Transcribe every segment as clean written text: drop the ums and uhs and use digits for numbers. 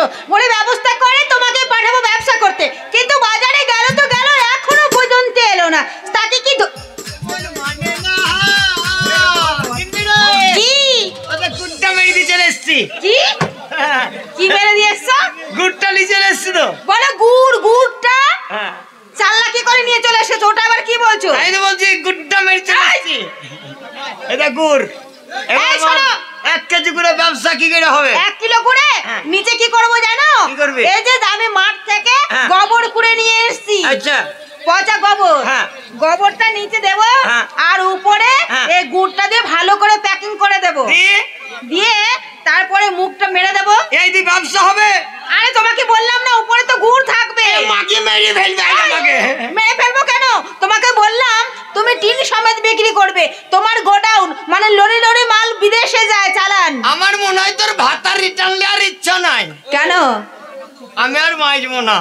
এসো, বলে ব্যবস্থা করে তোমাকে পাঠাবো ব্যবসা করতে, কিন্তু বাজারে গেল তো গেল, এখনো পর্যন্ত এলো না। তাকে কি কি মেরে দিয়েছো? গুড়টা নিয়ে চলে এসছি তো। বলো গুড়টা চাল্লাকি করে নিয়ে চলে এসেছো, ওটা আবার কি বলছো? আমি তো বলছি গুড়টা মেরে চলে এসছি। এটা গুড়। এই শোনো, 1 কেজি গুড়ে ব্যবসা কি করে হবে? 1 কিলো গুড়ে নিচে কি করবো জানো? কি করবে? এই যে আমি মাঠ থেকে গোবর কুড়ে নিয়ে এসেছি। আচ্ছা, পচা গোবর, গোবরটা নিচে দেবো আর উপরে এই গুড়টা দিয়ে ভালো করে প্যাকিং করে দেবো, দিয়ে তারপরে মুখটা মেরে দেবো। এই দিয়ে ব্যবসা হবে? আরে তোমাকে বললাম না উপরে তো গুড় থাকবে। মাকে মেরে ফেলবে আমাকে। মেরে ফেলবো কেন? তোমাকে বললাম তুমি টিন সমেত বিক্রি করবে, তোমার গোডাউন মানে লরি লরি মাল বিদেশে যায় চালান। আমার মনে হয় তোর ভাতার রিটার্ন নেওয়ার ইচ্ছা নাই। কেন? আমি আর মাইজবো না।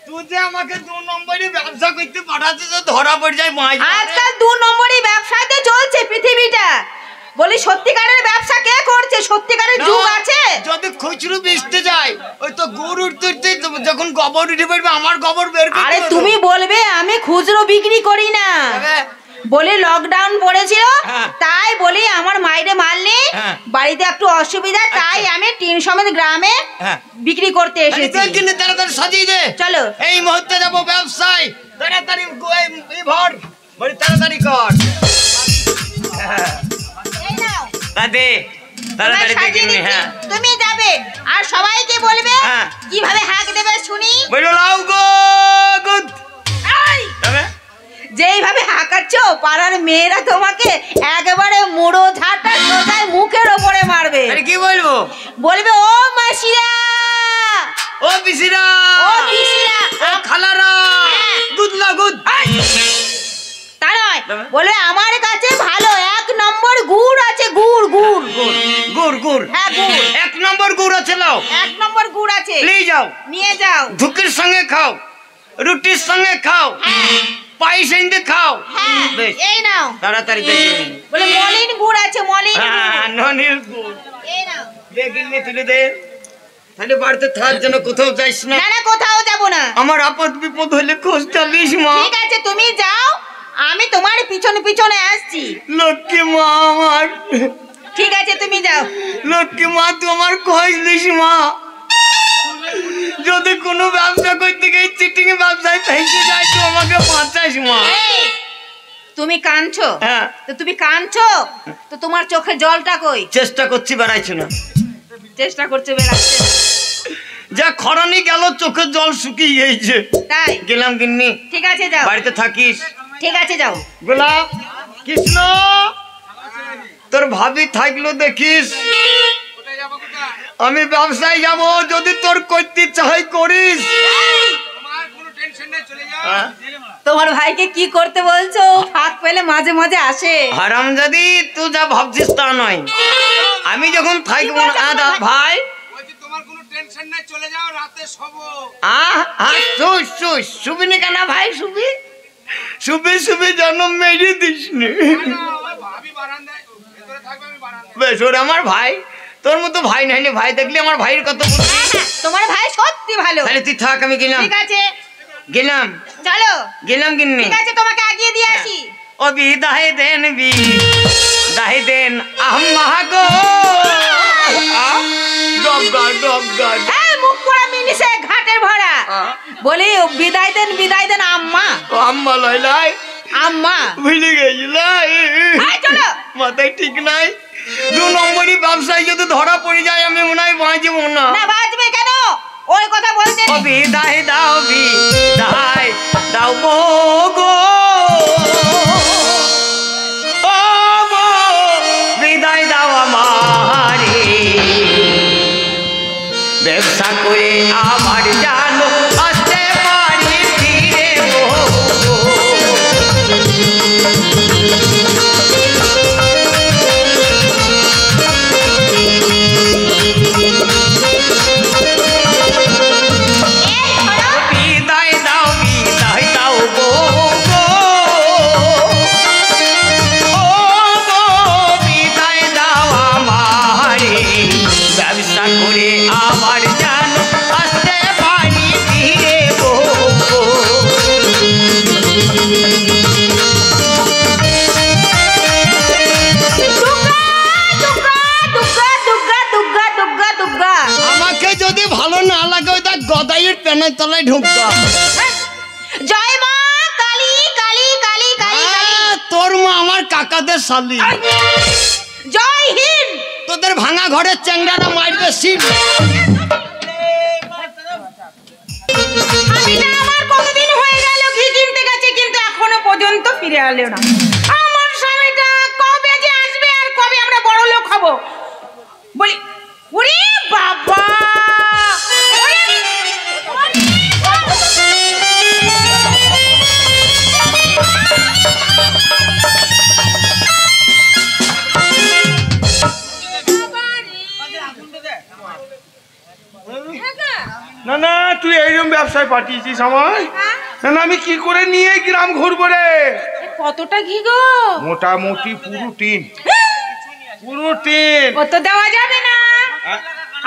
তুই যে আমাকে 2 নম্বরই ব্যবসা করতে পাঠাচ্ছিস, ধরা পড়ে যায় মাইজ। আজকাল 2 নম্বরই ব্যবসাতে চলছে পৃথিবীটা। বলি সত্যিকারের ব্যবসা কে করছে? সত্যিকারের যুগ আছে। যদি খুচরো বেচতে যায়, ওই তো গরু উঠতে যখন গোবর উঠে পড়বে আমার গোবর বের করতে। আরে তুমি বলবে আমি খুচরো বিক্রি করি না, বলে লকডাউন পড়েছিল তাই বলি আমার মাইরে মাল নেই, বাড়িতে একটু অসুবিধা, তাই আমি টিন সমেত গ্রামে বিক্রি করতে এসেছি। তাড়াতাড়ি সাজিয়ে দে, চলো এই মুহূর্তে যাবো ব্যবসায়। তাড়াতাড়ি ভর, বলি তাড়াতাড়ি কর। দাদে তাড়াতাড়ি দেখিনি। হ্যাঁ তুমি যাবে আর সবাইকে বলবে কিভাবে হাঁক দেবে শুনি। বলো লাউ গো গুড। যেইভাবে হাঁকাচ্ছ পাড়ার মেয়েরা তোমাকে একেবারে মুড়ো ঝাঁটা সোজায় মুখের ওপরে মারবে। আরে কি বলবো? বলবে ও মাসিরা, ও পিসিরা, ও পিসিরা, ও খালারা, গুড লাউ গুড। তা নয়, বলবে আমার কাছে ভালো 1 নম্বর গুড় আছে, গুড় গুড় গুড় গুড়। হ্যাঁ গুড়, 1 নম্বর গুড় আছে, লাও 1 নম্বর গুড় আছে, নিয়ে যাও, নিয়ে যাও। ধুকির সঙ্গে খাও, রুটির সঙ্গে খাও, পায়েস এনে খাও। এই নাও তাড়াতাড়ি দেখি। বলে মলিন গুড় আছে, মলিন ননির গুড়। এই নাও, দেখিনি তুলে দে। তাহলে বাড়িতে থাক, যেন কোথাও যাইস না। না না কোথাও যাব না। আমার আপদ বিপদ হলে খোঁজ চালিস মা। ঠিক আছে তুমি যাও, আমি তোমার পিছনে পিছনে আসছি। লক্ষ্মী মা আমার। ঠিক আছে তুমি যাও। লক্ষ্মী মা তুই আমার খোঁজ দিস মা। যদি কোনো ব্যবসা করতে গিয়ে চিটিং ব্যবসায় ফেসে যায় তো আমাকে বাঁচাইস মা। তুমি কাঁদছো? তো তুমি কাঁদছো তো তোমার চোখে জলটা কই? চেষ্টা করছি, বেড়াইছো না। চেষ্টা করছে, বেরাচ্ছে না। যা খরানি গেল চোখের জল শুকিয়ে গেছে। তাই গেলাম গিন্নি। ঠিক আছে যাও, বাড়িতে থাকিস। ঠিক আছে যাও। গোলাপ কৃষ্ণ, তোর ভাবি থাকলো দেখিস। আমি ব্যবসায় যাব, যদি তোর করতে চাই করিস। তোমার ভাইকে কি করতে বলছো? ফাঁক পেলে মাঝে মাঝে আসে। হারামজাদি, তুই যা ভাবছিস তা নয়। আমি যখন থাকবো না ভাই, তোমার কোনো টেনশন নাই, চলে যাও, রাতে শোবো। শুবিনি কেন ভাই? শুবি শুবি জন্ম মেরে দিস নি। বেশ, ওর আমার ভাই, তোর মতো ভাই নাই। ভাই দেখলি আমার ভাইয়ের কত। তোমার ভাই সত্যি ভালো। তাহলে তুই থাক, আমি গেলাম। ঠিক আছে গেলাম, চলো গেলাম গিন্নি। ঠিক আছে তোমাকে আগিয়ে দিয়ে আসি। ও বিদায় দেন, বিদায় দেন আম্মা গো। মুখ পোড়া মিনিসে ঘাটের ভরা বলি বিদায় দেন আম্মা। আম্মা লয় আম্মা ভুলে গেছিলাই। চলো, মাথায় ঠিক নাই। 2 নম্বরই ব্যবসায় যদি ধরা পড়ে যায় আমি মনে হয় বাঁচবো না। না বাঁচবে কেন? ওই কথা বলতে ও বিদায় দাও, বিদায় দাও গো। ও গো বিদায় দাও আমারে, ব্যবসা করে আবার জানো আসতে পারি ফিরে গো। বিদায় দাও গো। বাড়ির প্যানের তলায় ঢুকতাম। জয় মা কালী কালী কালী কালী কালী। তোর মা আমার কাকাদের শালি। জয় হিন্দ। তোদের ভাঙা ঘরের চ্যাংড়ারা মারবে শিব। স্বামীটা আমার কতদিন হয়ে গেল ঘি কিনতে গেছে, কিন্তু এখনো পর্যন্ত ফিরে এলো না। আমার স্বামীটা কবে যে আসবে আর কবে আমরা বড় লোক হব। বলি ওরে বাবা, না না তুই এইরকম ব্যবসায় পাঠিয়েছিস আমায়? না না আমি কি করে নিয়ে গ্রাম ঘুরবো রে? কতটা ঘি গো? মোটামুটি পুরো টিন। পুরো টিন। কত দেওয়া যাবে না,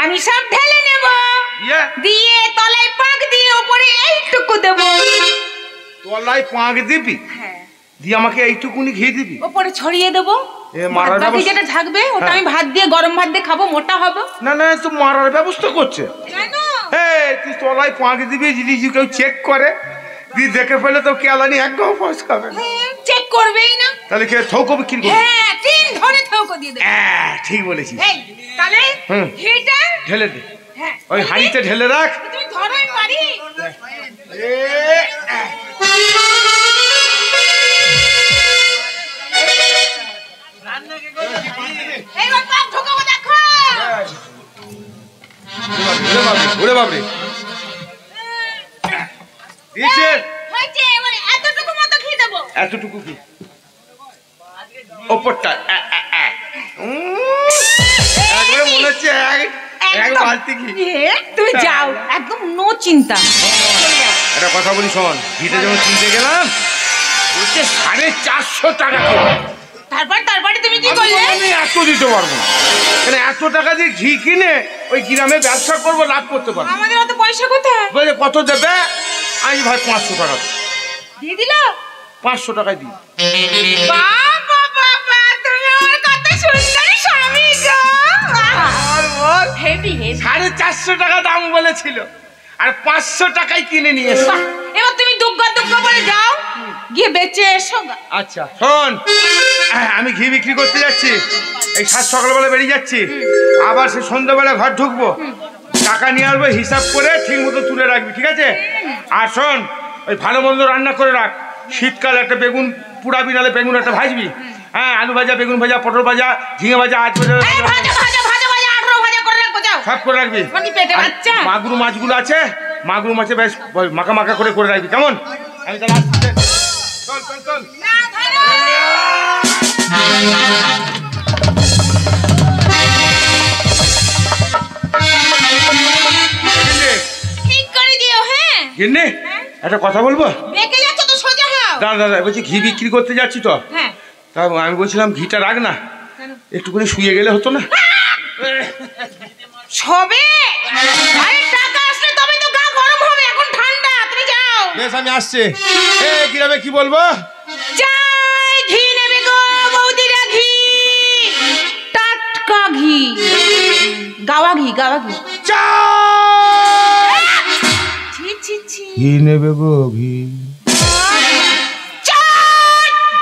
আমি সব ঢেলে নেব, দিয়ে তলায় পাক দিয়ে উপরে এইটুকু দেব। তলায় পাক দিবি? হ্যাঁ। দিয়ে আমাকে এইটুকুনি ঘি দিবি? উপরে ছড়িয়ে দেব। মারার বাকি যেটা থাকবে ওটা আমি ভাত দিয়ে, গরম ভাত দিয়ে খাবো, মোটা হবো। না না তো মারার ব্যবস্থা করছে। কেন? তুই তলায় পাক দিবি, যদি কেউ চেক করে তুই দেখে ফেলে তো কেলানি একদম ফস খাবে না। চেক করবেই না। তাহলে কে থৌকো বিক্রি করবে? হ্যাঁ, তিন ধরে থৌকো দিয়ে দেব। ঠিক বলেছিস। এই তাহলে ঘিটা ঢেলে দে। হ্যাঁ, ওই হাঁড়িতে ঢেলে রাখ। তুমি ধরো, আমি পারি। এইবার পাক ঢোকাবো, দেখো। ওরে বাবরে দিয়েছে। হয়েছে, এবার এতটুকু মতো ঘি দেবো। এতটুকু কি ওপরটা একবারে মনে হচ্ছে এক বালতি ঘি। তুমি যাও, একদম নো চিন্তা। একটা কথা বলি শোন, ঘিটা যখন কিনতে গেলাম বলছে 450 টাকা। তারপরে তুমি কি করলে? আমি এত দিতে পারবো না, মানে এত টাকা দিয়ে ঘি কিনে ওই গ্রামে ব্যবসা করবো, লাভ করতে পারবো। আমাদের অত পয়সা কোথায়? বলে কত দেবে? আমি ভাই 500 টাকা দিয়ে দিল। 500 টাকায় দিই। বাবা বাবা, তুমি আমার কত সুন্দর স্বামী গো। Heavy heavy. 450 টাকা দাম বলেছিল আর 500 টাকায় কিনে নিয়ে এসো। এবার তুমি দুগ্গা দুগ্গা বলে যাও, গিয়ে বেচে এসো। আচ্ছা শোন, আমি ঘি বিক্রি করতে যাচ্ছি, এই 7 সকালবেলা বেরিয়ে যাচ্ছি, আবার সে সন্ধ্যাবেলা ঘর ঢুকবো, টাকা নিয়ে আসবো, হিসাব করে ঠিক মতো তুলে রাখবি, ঠিক আছে? আর শোন, ওই ভালো মন্দ রান্না করে রাখ। শীতকাল একটা বেগুন পুড়াবি, নালে বেগুন একটা ভাজবি। হ্যাঁ, আলু ভাজা, বেগুন ভাজা, পটল ভাজা, ঝিঙে ভাজা, আজ ভাজা, সব করে রাখবি। মাগুর মাছগুলো আছে, মাগুর মাছে বেশ মাখা মাখা করে রাখবি, কেমন? আমি তাহলে আসছি। চল চল চল। ঠিক করে দিও। হ্যাঁ গিন্নি, একটা কথা বলবো? বেঁকে যাচ্ছ তো, সোজা হও। দাদা বলছি ঘি বিক্রি করতে যাচ্ছি তো, হ্যাঁ। তা আমি বলছিলাম ঘিটা রাখ না, একটুখানি শুয়ে গেলে হতো না? সবে আরে টাকা আসলে তবে তো গা গরম হবে, এখন ঠান্ডা, তুমি যাও। বেশ, আমি আসছি। গ্রামে কি বলবো? চাই ঘি নেবে গো বৌদিরা, ঘি, টাটকা ঘি, গাওয়া ঘি, গাওয়া ঘি। ছি ছি ছি। ঘি নেবে গো ঘি,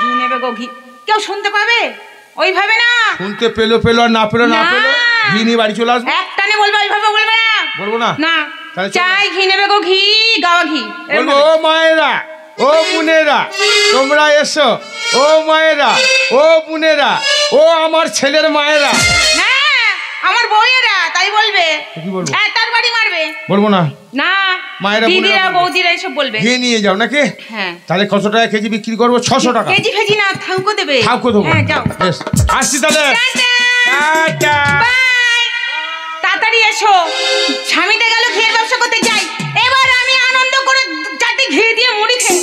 ঘি নেবে গো ঘি। কেউ শুনতে পাবে? ওইভাবে না, শুনতে পেলো আর না পেলো ঘি নিয়ে বাড়ি চলে আসবো। একটানে বলবে, ওইভাবে বলবে না। বলবো না? না, তাহলে চাই ঘি নেবে গো ঘি, গাওয়া ঘি। বলবো ও মায়েরা, ও বোনেরা, তোমরা এসো। ও মায়েরা, ও বোনেরা, ও আমার ছেলের মায়েরা। হ্যাঁ, আমার বউয়েরা, তাই বলবে। কি বলবো? হ্যাঁ, তার বাড়ি মারবে। বলবো না, না, মায়েরা, দিদিরা, বৌদিরা এসব বলবে। ঘি নিয়ে যাও নাকি? হ্যাঁ। তাহলে কত টাকা কেজি বিক্রি করবো? 600 টাকা কেজি ফেজি না, থাউকো দেবে। থাউকো দেবো। হ্যাঁ, যাও। বেশ, আসছি তাহলে। টাটা। বাই। তাড়াতাড়ি এসো, স্বামীটা গেল ঘিয়ের ব্যবসা করতে, যাই। এবার আমি আনন্দ করে 4টে ঘি দিয়ে মুড়ি খাই।